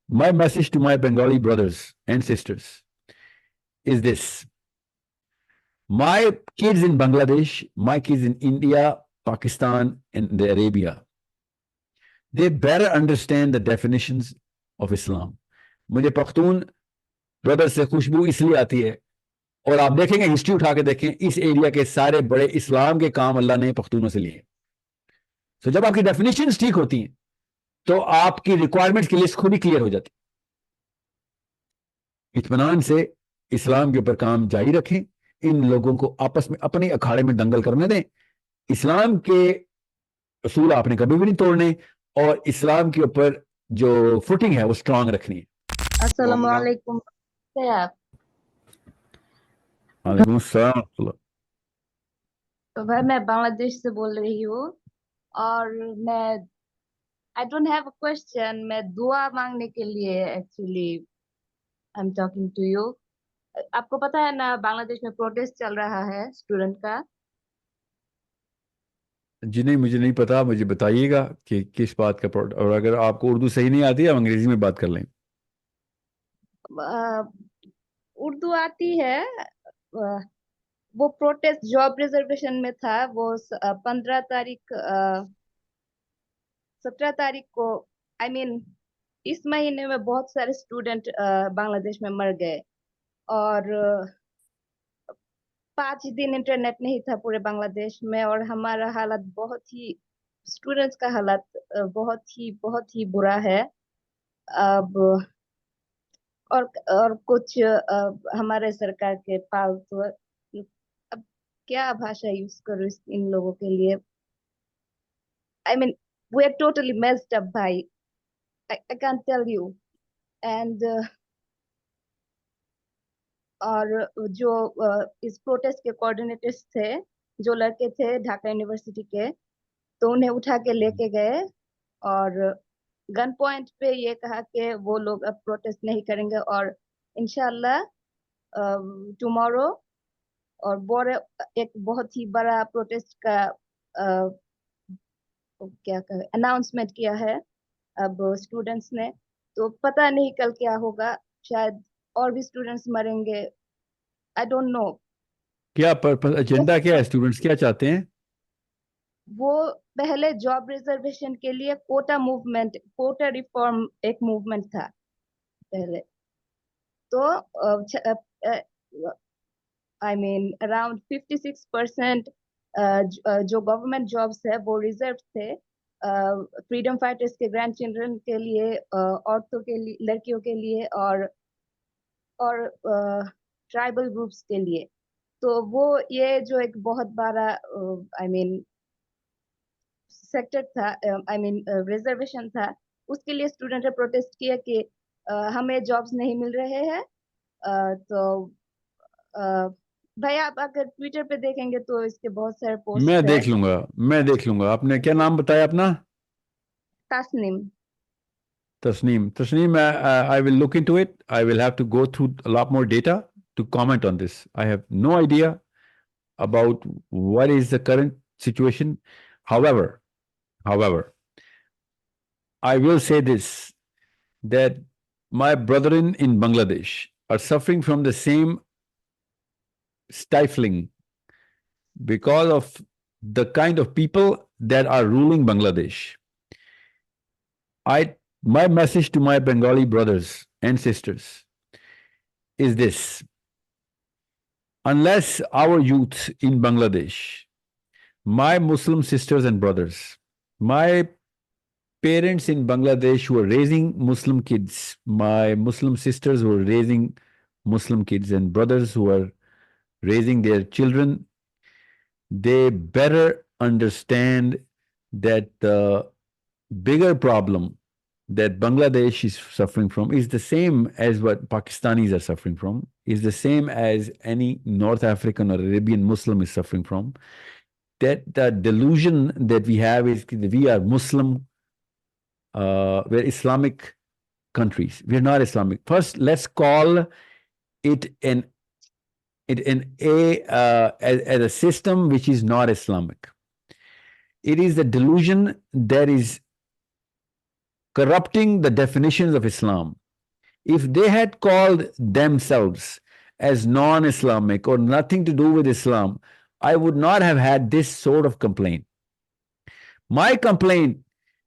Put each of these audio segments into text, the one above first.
My message to my Bengali brothers and sisters is this. My kids in Bangladesh, my kids in India, Pakistan, and the Arabia, they better understand the definitions of Islam. मुझे Pakhtun brother से खुशबू इसलिए आती है, और आप देखेंगे history उठा के देखें, इस एरिया के सारे बड़े इस्लाम के काम अल्लाह ने पख्तूनों से लिए. तो जब आपकी डेफिनेशंस ठीक होती हैं तो आपकी रिक्वायरमेंट्स की लिस्ट खुद ही क्लियर हो जाती. इत्मीनान से इस्लाम के ऊपर काम जारी रखें, इन लोगों को आपस में अपने अखाड़े में दंगल करने दें. इस्लाम के असूल आपने कभी भी नहीं तोड़ने, और इस्लाम के ऊपर जो फुटिंग है वो स्ट्रांग रखनी है. अस्सलाम वालेकुम. कैसे हैं आप? वालेकुम अस्सलाम. तो भाई मैं बांग्लादेश से बोल रही हूँ, और मैं I don't have a question, मैं दुआ मांगने के लिए actually I am talking to you. आपको पता है ना, बांग्लादेश में प्रोटेस्ट चल रहा है स्टूडेंट का. जी नहीं, मुझे नहीं पता, मुझे बताइएगा कि किस बात का और अगर आपको उर्दू सही नहीं आती है, हम अंग्रेजी में बात कर लें. उर्दू आती है. वो प्रोटेस्ट जॉब रिजर्वेशन में था. वो 15 तारीख 17 तारीख को, आई मीन इस महीने में बहुत सारे स्टूडेंट बांग्लादेश में मर गए, और 5 दिन इंटरनेट नहीं था पूरे बांग्लादेश में, और हमारा हालत बहुत ही, स्टूडेंट्स का हालत बहुत ही बुरा है अब. और कुछ हमारे सरकार के फालतू, अब क्या भाषा यूज करूँ इन लोगों के लिए. I mean we are totally messed up भाई. I can't tell you. And और जो इस प्रोटेस्ट के कोऑर्डिनेटर्स थे, जो लड़के थे ढाका यूनिवर्सिटी के, तो उन्हें उठा के लेके गए और गन पॉइंट पे ये कहा कि वो लोग अब प्रोटेस्ट नहीं करेंगे, और इंशाल्लाह टुमारो और एक बहुत ही बड़ा प्रोटेस्ट का क्या अनाउंसमेंट किया है अब स्टूडेंट्स ने. तो पता नहीं कल क्या होगा, शायद और भी स्टूडेंट्स मरेंगे. आई डोंट नो क्या एजेंडा क्या है, स्टूडेंट्स क्या चाहते हैं. वो पहले जॉब रिजर्वेशन के लिए कोटा मूवमेंट, कोटा रिफॉर्म एक मूवमेंट था पहले. तो आई मीन अराउंड 56% जो गवर्नमेंट जॉब्स है वो रिजर्व थे फ्रीडम फाइटर्स के ग्रैंड चिल्ड्रन के लिए, औरतों के लिए, लड़कियों के लिए, और ट्राइबल ग्रुप्स के लिए. तो वो ये जो एक बहुत बड़ा आई मीन सेक्टर था, आई मीन रिजर्वेशन था, उसके लिए स्टूडेंट ने प्रोटेस्ट किया कि हमें जॉब्स नहीं मिल रहे हैं. तो भाई आप अगर ट्विटर पे देखेंगे तो इसके बहुत सारे पोस्ट मैं देख लूंगा. आपने क्या नाम बताया अपना? Tasneem. Tasneem, I will look into it. I will have to go through a lot more data to comment on this. I have no idea about what is the current situation. However, I will say this, that my brethren in Bangladesh are suffering from the same stifling because of the kind of people that are ruling Bangladesh. My message to my Bengali brothers and sisters is this. Unless our youth in Bangladesh, my Muslim sisters and brothers, my parents in Bangladesh who are raising Muslim kids, my Muslim sisters who are raising Muslim kids, and brothers who are raising their children, they better understand that the bigger problem that Bangladesh is suffering from is the same as what Pakistanis are suffering from, is the same as any North African or Arabian Muslim is suffering from. That the delusion that we have is that we are Muslim, we're Islamic countries. We're not Islamic. First, let's call it as a system which is not Islamic. It is the delusion that is corrupting the definitions of Islam. If they had called themselves as non-Islamic or nothing to do with Islam, I would not have had this sort of complaint. My complaint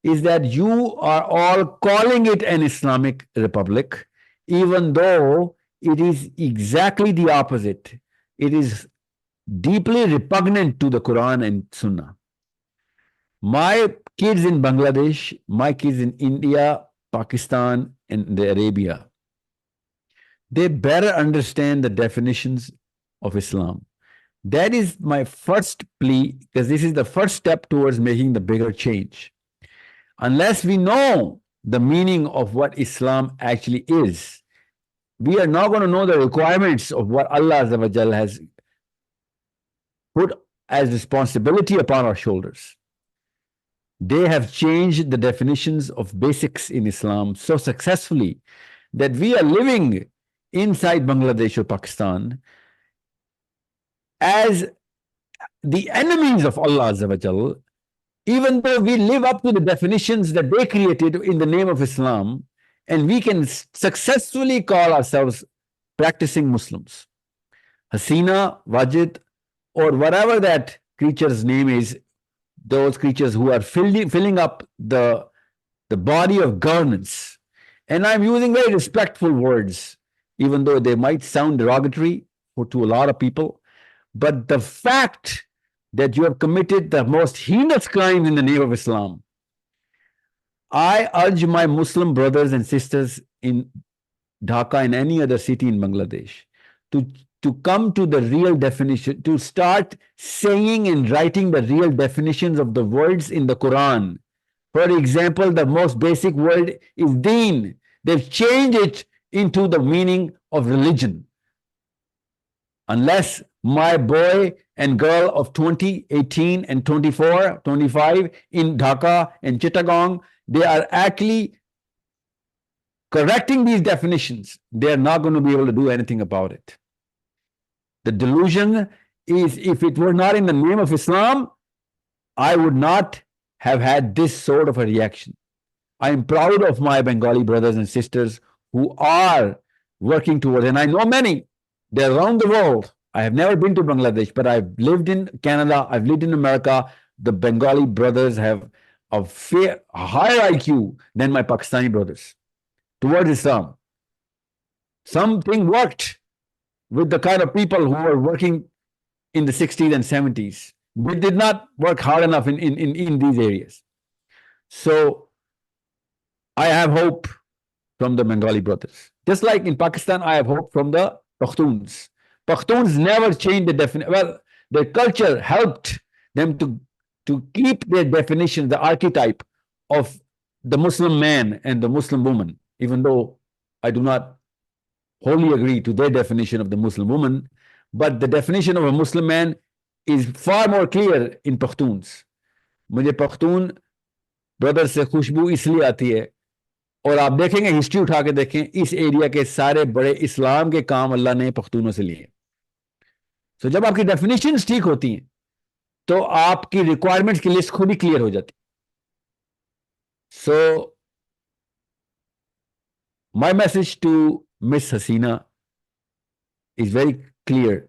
is that you are all calling it an Islamic republic, even though it is exactly the opposite. It is deeply repugnant to the Quran and Sunnah. My kids in Bangladesh, my kids in India, Pakistan, and Arabia, they better understand the definitions of Islam. That is my first plea, because this is the first step towards making the bigger change. Unless we know the meaning of what Islam actually is, we are not going to know the requirements of what Allah has put as responsibility upon our shoulders. They have changed the definitions of basics in Islam so successfully that we are living inside Bangladesh or Pakistan as the enemies of Allah Azza wa Jal, even though we live up to the definitions that they created in the name of Islam, and we can successfully call ourselves practicing Muslims. Hasina, Wajid, or whatever that creature's name is, those creatures who are filling up the body of governance. And I'm using very respectful words, even though they might sound derogatory to a lot of people. But the fact that you have committed the most heinous crime in the name of Islam, I urge my Muslim brothers and sisters in Dhaka and any other city in Bangladesh to come to the real definition, to start saying and writing the real definitions of the words in the Quran. For example, the most basic word is deen. They've changed it into the meaning of religion. Unless my boy and girl of 20, 18, and 24, 25 in Dhaka and Chittagong, they are actually correcting these definitions, they are not going to be able to do anything about it. The delusion is, if it were not in the name of Islam, I would not have had this sort of a reaction. I am proud of my Bengali brothers and sisters who are working towards, and I know many, they're around the world. I have never been to Bangladesh, but I've lived in Canada, I've lived in America. The Bengali brothers have a higher IQ than my Pakistani brothers towards Islam. Something worked with the kind of people who were working in the 60s and 70s. We did not work hard enough in these areas. So I have hope from the Bengali brothers. Just like in Pakistan, I have hope from the Pakhtuns. Pakhtuns never changed the definition. Well, their culture helped them to keep their definition, the archetype of the Muslim man and the Muslim woman, even though I do not wholly agree to their definition of the Muslim woman, but the definition of a Muslim man is far more clear in Pakhtuns. मुझे Pakhtun brother से खुशबू इसलिए आती है, और आप देखेंगे, history उठा के देखें, इस एरिया के सारे बड़े इस्लाम के काम अल्लाह ने पख्तूनों से लिए. तो जब आपकी डेफिनेशंस ठीक होती हैं तो आपकी रिक्वायरमेंट्स की लिस्ट खुद ही क्लियर हो जाती. So my message to Miss Hasina is very clear,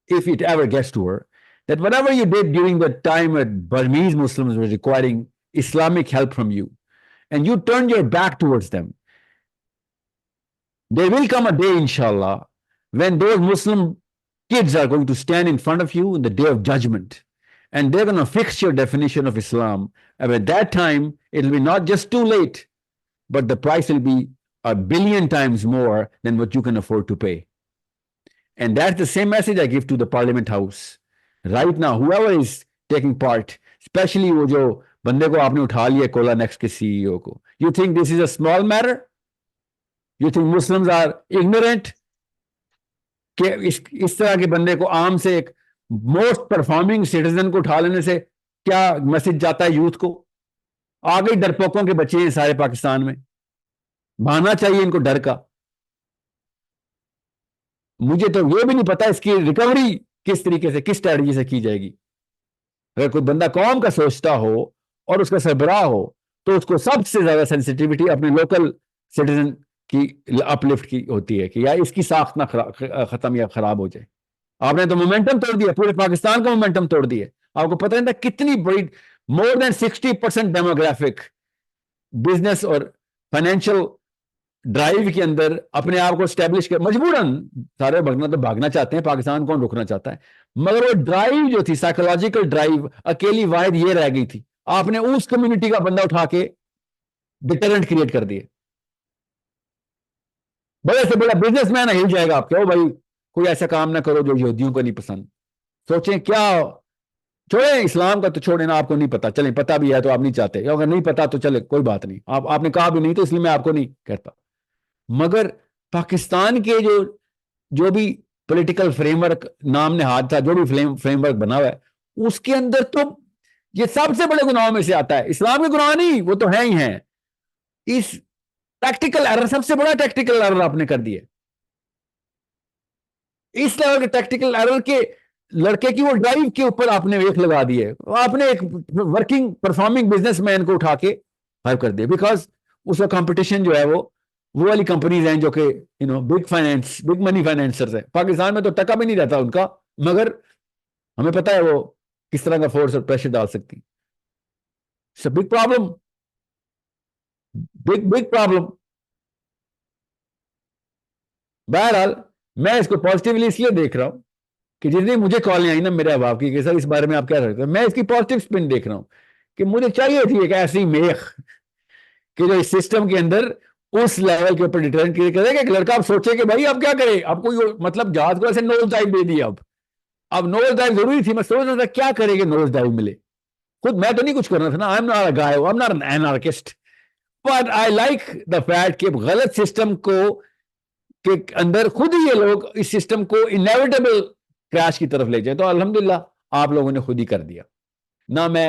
if it ever gets to her, that whatever you did during the time that Burmese Muslims were requiring Islamic help from you, and you turned your back towards them, there will come a day, inshallah, when those Muslim kids are going to stand in front of you in the day of judgment, and they're going to fix your definition of Islam. And at that time, it'll be not just too late, but the price will be 1 billion times more than what you can afford to pay. And that's the same message I give to the Parliament House. Right now, whoever is taking part, especially वो जो बंदे को आपने उठा लिया Cola next के CEO को, you think this is a small matter? You think Muslims are ignorant? कि इस तरह के बंदे को, आम से एक मोस्ट परफॉर्मिंग सिटीजन को उठा लेने से क्या मैसेज जाता है यूथ को? आगे डरपोकों के बच्चे हैं सारे पाकिस्तान में, बहाना चाहिए इनको डर का. मुझे तो ये भी नहीं पता इसकी रिकवरी किस तरीके से, किस स्ट्रेटजी से की जाएगी. अगर कोई बंदा कौम का सोचता हो और उसका सरबराह हो, تو اس کو سب سے زیادہ سینسٹیوٹی اپنے لوکل سٹیزن کی اپلفٹ کی ہوتی ہے کہ یا اس کی ساخت نہ ختم یا خراب ہو جائے. آپ نے تو مومنٹم توڑ دیا, پورے پاکستان کا مومنٹم توڑ دیا. آپ کو پتہ نہیں تھا کتنی بڑی مور دین 60% ڈیموگرافک بزنس اور فائنینشیل ڈرائیو کے اندر اپنے آپ کو اسٹیبلش کر, مجبوراً سارے بھگنا تو بھاگنا چاہتے ہیں, پاکستان کون روکنا چاہتا ہے, مگر وہ ڈرائیو جو تھی سائیکولوجیکل ڈرائیو اکیلی واحد یہ رہ گئی تھی. آپ نے اس کمیونٹی کا بندہ اٹھا کے ڈیٹرنٹ کریٹ کر دیے. بڑے سے بڑا بزنس مین ہل جائے گا آپ کے, بھائی کوئی ایسا کام نہ کرو جو یہودیوں کو نہیں پسند. سوچیں کیا, چھوڑیں اسلام کا تو چھوڑیں نا, آپ کو نہیں پتا, چلیں پتا بھی ہے تو آپ نہیں چاہتے, اگر نہیں پتا تو چلے کوئی بات نہیں, آپ نے کہا بھی نہیں تو اس لیے میں آپ کو نہیں کہتا. مگر پاکستان کے جو بھی پولیٹیکل فریم ورک نام نہاد تھا, جو بھی فریم ورک بنا ہوا ہے, اس کے اندر تو یہ سب سے بڑے گناہوں میں سے آتا ہے. اسلام کے گناہ نہیں, وہ تو ہیں ہی ہیں. اس ٹیکٹیکل ایرر, سب سے بڑا ٹیکٹیکل ایرر آپ نے کر دیا. اس لیول کے ٹیکٹیکل ایرر کے لڑکے کی وہ ڈرائیو کے اوپر آپ نے ویک لگا دی ہے. آپ نے ایک ورکنگ پرفارمنگ بزنس مین کو اٹھا کے ہائر کر دیا, بیکاز اس کا کمپٹیشن جو ہے وہ والی کمپنیز ہیں جو کہ بگ فائنینس, بگ منی فائنینسرز ہیں. پاکستان میں تو ٹکا بھی نہیں رہتا ان کا, مگر ہمیں پتہ ہے وہ کس طرح کا فورس اور پریشر ڈال سکتی. Big problem, big problem. بہرحال میں اس کو پازیٹیولی اس لیے دیکھ رہا ہوں کہ جتنی مجھے کالیں آئی نا میرے احباب کی کہ سر اس بارے میں آپ کیا رکھتے ہیں, میں اس کی پازیٹیو سپن دیکھ رہا ہوں کہ مجھے چاہیے تھی ایک ایسی میخ کہ جو اس سسٹم کے اندر اس لیول کے اوپر ڈیٹرمن کرے کہ ایک لڑکا آپ سوچے کہ بھائی اب کیا کرے, آپ کو مطلب جہاز کو ایسے نوز ڈائیو دے دیا. اب نوز ڈائیو ضروری تھی, میں سوچ رہا تھا کیا کرے کہ نوز ڈائیو ملے. خود میں تو نہیں کچھ کرنا تھا نا, I am not a guy, I am not an anarchist, but I like the fact کہ غلط سسٹم کو کے اندر خود ہی یہ لوگ اس سسٹم کو انیویٹیبل کریش کی طرف لے جائیں. تو الحمدللہ آپ لوگوں نے خود ہی کر دیا. نہ میں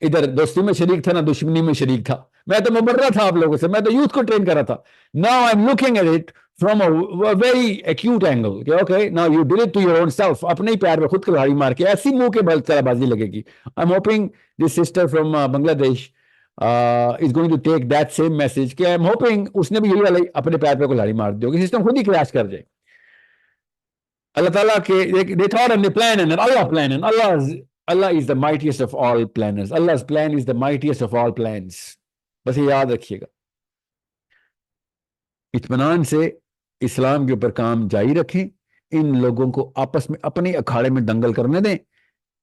ادھر دوستی میں شریک تھا, نہ دشمنی میں شریک تھا, میں تو مبرہ تھا آپ لوگوں سے, میں تو یوتھ کو ٹرین کر رہا تھا. Now I'm looking at it from a very acute angle. Okay, now you did it to your own self. اپنے ہی پیر میں خود کلہاڑی مار کے ایسی منہ کے بل چلا بازی لگے گی. I'm hoping this sister from Bangladesh is going to take that same message کہ I'm hoping اس نے بھی یہی والی اپنے پیر پہ کلہاڑی مار دی ہوگی, سسٹم خود ہی کریش کر جائے. اللہ تعالیٰ کے they thought and they planned and Allah planned and Allah is the mightiest of all planners. Allah's plan is the mightiest of all plans. بس یہ یاد رکھیے گا. اطمینان سے اسلام کے اوپر کام جاری رکھیں, ان لوگوں کو آپس میں اپنے اکھاڑے میں دنگل کرنے دیں.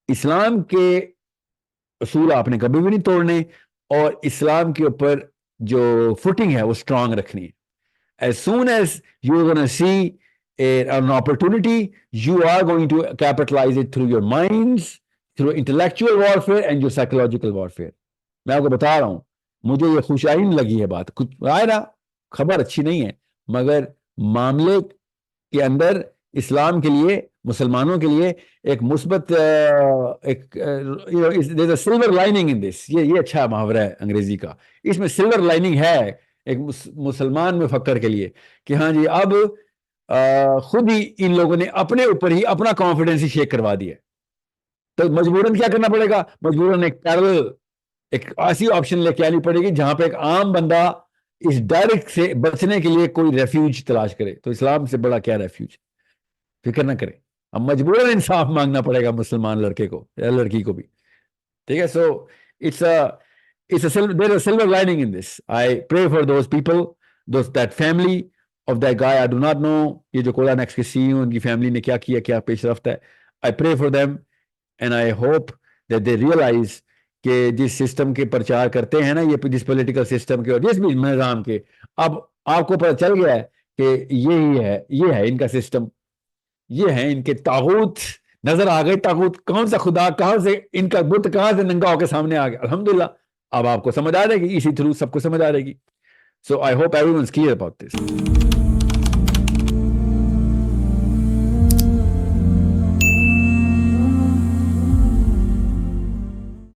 اسلام کے اصول آپ نے کبھی بھی نہیں توڑنے, اور اسلام کے اوپر جو فوٹنگ ہے وہ اسٹرانگ رکھنی ہے. As soon as you're going to see an opportunity, you are going to capitalize it through your minds, through intellectual warfare and your psychological warfare. میں آپ کو بتا رہا ہوں, مجھے یہ خوشائن لگی ہے بات, کچھ آئے نا خبر اچھی نہیں ہے, مگر معاملے کے اندر اسلام کے لیے, مسلمانوں کے لیے ایک مثبت there's a silver lining in this. یہ اچھا محاورہ ہے انگریزی کا, اس میں سلور لائننگ ہے ایک مسلمان مفکر کے لیے کہ ہاں جی اب خود ہی ان لوگوں نے اپنے اوپر ہی اپنا کانفیڈنس ہی شیک کروا دیا. تو مجبوراً کیا کرنا پڑے گا, مجبوراً ایک ایسی آپشن لے کے آنی پڑے گی جہاں پہ ایک عام بندہ اس ڈر سے بچنے کے لیے کوئی ریفیوج تلاش کرے. تو اسلام سے بڑا کیا ریفیوج, فکر نہ کرے. اب مجبوراً انصاف مانگنا پڑے گا مسلمان لڑکے کو یا لڑکی کو بھی, ٹھیک ہے. سو there's a silver lining in this. I pray for those people, that family of that guy. I do not know یہ جو Quranic کے CEO ان کی فیملی نے کیا کیا, کیا پیش رفت ہے. I pray for them and I hope that they realize کہ جس سسٹم کے پرچار کرتے ہیں نا, یہ جس پولیٹیکل سسٹم کے اور جس بھی نظام کے, اب آپ کو پتہ چل گیا ہے کہ یہ ہے ان کا سسٹم, یہ ہے ان کے طاغوت نظر آ گئے. طاغوت کون سا خدا, کہاں سے ان کا بت کہاں سے ننگا ہو کے سامنے آ گیا. الحمدللہ اب آپ کو سمجھ آ جائے گی, اسی تھرو سب کو سمجھ آ جائے گی. So I hope everyone's clear about this.